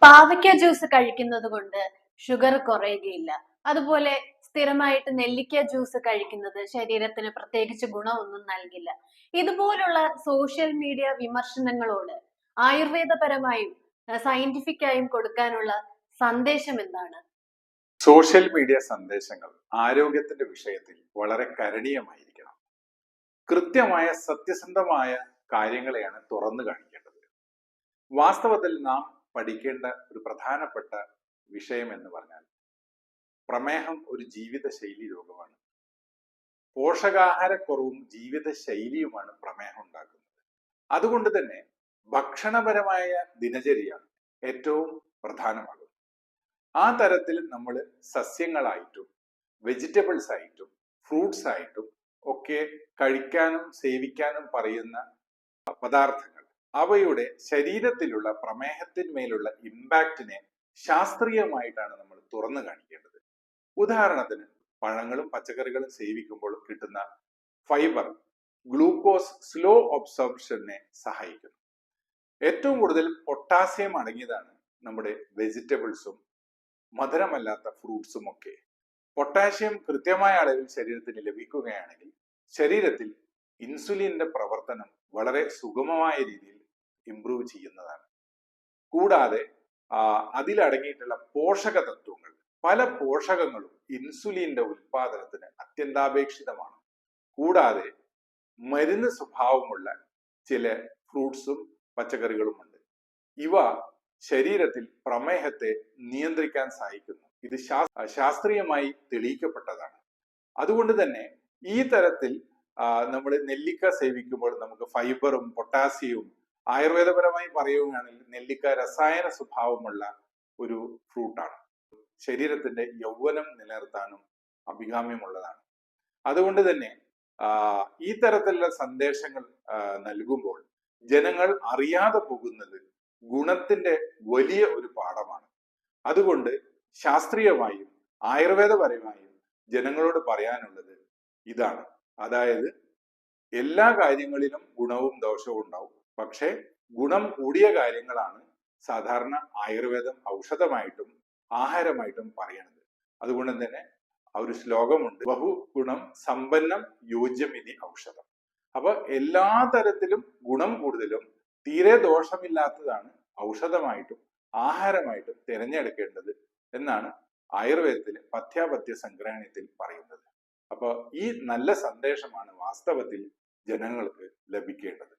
പാവയ്ക്ക ജ്യൂസ് കഴിക്കുന്നത് കൊണ്ട് ഷുഗർ കുറയുകയില്ല. അതുപോലെ സ്ഥിരമായിട്ട് നെല്ലിക്ക ജ്യൂസ് കഴിക്കുന്നത് ശരീരത്തിന് പ്രത്യേകിച്ച് ഗുണമൊന്നും നൽകില്ല. ഇതുപോലുള്ള സോഷ്യൽ മീഡിയ വിമർശനങ്ങളോട് ആയുർവേദപരമായും സയന്റിഫിക് ആയും കൊടുക്കാനുള്ള സന്ദേശം എന്താണ്? സോഷ്യൽ മീഡിയ സന്ദേശങ്ങൾ ആരോഗ്യത്തിന്റെ വിഷയത്തിൽ വളരെ കരണീയമായിരിക്കണം. കൃത്യമായ സത്യസന്ധമായ കാര്യങ്ങളെയാണ് തുറന്നു കാണിക്കേണ്ടത്. വാസ്തവത്തിൽ നാം പഠിക്കേണ്ട ഒരു പ്രധാനപ്പെട്ട വിഷയം എന്ന് പറഞ്ഞാൽ പ്രമേഹം ഒരു ജീവിതശൈലി രോഗമാണ്. പോഷകാഹാരക്കുറവും ജീവിതശൈലിയുമാണ് പ്രമേഹം ഉണ്ടാക്കുന്നത്. അതുകൊണ്ട് തന്നെ ഭക്ഷണപരമായ ദിനചര്യ ഏറ്റവും പ്രധാനമാകും. ആ തരത്തിൽ നമ്മൾ സസ്യങ്ങളായിട്ടും വെജിറ്റബിൾസ് ആയിട്ടും ഫ്രൂട്ട്സ് ആയിട്ടും ഒക്കെ കഴിക്കാനും സേവിക്കാനും പറയുന്ന പദാർത്ഥങ്ങൾ അവയുടെ ശരീരത്തിലുള്ള പ്രമേഹത്തിന്മേലുള്ള ഇമ്പാക്റ്റിനെ ശാസ്ത്രീയമായിട്ടാണ് നമ്മൾ തുറന്നു കാണിക്കേണ്ടത്. ഉദാഹരണത്തിന് പഴങ്ങളും പച്ചക്കറികളും സേവിക്കുമ്പോൾ കിട്ടുന്ന ഫൈബർ ഗ്ലൂക്കോസ് സ്ലോ ഒബ്സോർപ്ഷനെ സഹായിക്കുന്നു. ഏറ്റവും കൂടുതൽ പൊട്ടാസ്യം അടങ്ങിയതാണ് നമ്മുടെ വെജിറ്റബിൾസും മധുരമല്ലാത്ത ഫ്രൂട്ട്സും ഒക്കെ. പൊട്ടാസ്യം കൃത്യമായ അളവിൽ ശരീരത്തിന് ലഭിക്കുകയാണെങ്കിൽ ശരീരത്തിൽ ഇൻസുലിന്റെ പ്രവർത്തനം വളരെ സുഗമമായ രീതിയിൽ ഇംപ്രൂവ് ചെയ്യുന്നതാണ്. കൂടാതെ അതിലടങ്ങിയിട്ടുള്ള പോഷക തത്വങ്ങൾ, പല പോഷകങ്ങളും ഇൻസുലിന്റെ ഉൽപാദനത്തിന് അത്യന്താപേക്ഷിതമാണ്. കൂടാതെ മരുന്ന് സ്വഭാവമുള്ള ചില ഫ്രൂട്ട്സും പച്ചക്കറികളുമുണ്ട്. ഇവ ശരീരത്തിൽ പ്രമേഹത്തെ നിയന്ത്രിക്കാൻ സഹായിക്കുന്നു. ഇത് ശാസ്ത്രീയമായി തെളിയിക്കപ്പെട്ടതാണ്. അതുകൊണ്ട് തന്നെ ഈ തരത്തിൽ നമ്മൾ നെല്ലിക്ക സേവിക്കുമ്പോൾ നമുക്ക് ഫൈബറും പൊട്ടാസ്യവും, ആയുർവേദപരമായി പറയുകയാണെങ്കിൽ നെല്ലിക്ക രസായന സ്വഭാവമുള്ള ഒരു ഫ്രൂട്ടാണ്. ശരീരത്തിന്റെ യൗവനം നിലനിർത്താനും അഭികാമ്യമുള്ളതാണ്. അതുകൊണ്ട് തന്നെ ഈ തരത്തിലുള്ള സന്ദേശങ്ങൾ നൽകുമ്പോൾ ജനങ്ങൾ അറിയാതെ പോകുന്നത് ഗുണത്തിന്റെ വലിയ ഒരു പാഠമാണ്. അതുകൊണ്ട് ശാസ്ത്രീയമായും ആയുർവേദപരമായും ജനങ്ങളോട് പറയാനുള്ളത് ഇതാണ്. അതായത് എല്ലാ കാര്യങ്ങളിലും ഗുണവും ദോഷവും ഉണ്ടാവും. പക്ഷെ ഗുണം കൂടിയ കാര്യങ്ങളാണ് സാധാരണ ആയുർവേദം ഔഷധമായിട്ടും ആഹാരമായിട്ടും പറയണത്. അതുകൊണ്ട് തന്നെ ഒരു ശ്ലോകമുണ്ട്, ബഹു ഗുണം സമ്പന്നം യോജ്യമിതി ഔഷധം. അപ്പൊ എല്ലാ തരത്തിലും ഗുണം കൂടുതലും തീരെ ദോഷമില്ലാത്തതാണ് ഔഷധമായിട്ടും ആഹാരമായിട്ടും തിരഞ്ഞെടുക്കേണ്ടത് എന്നാണ് ആയുർവേദത്തിലെ പഥ്യാപഥ്യ സംഗ്രഹണത്തിൽ പറയുന്നത്. അപ്പൊ ഈ നല്ല സന്ദേശമാണ് വാസ്തവത്തിൽ ജനങ്ങൾക്ക് ലഭിക്കേണ്ടത്.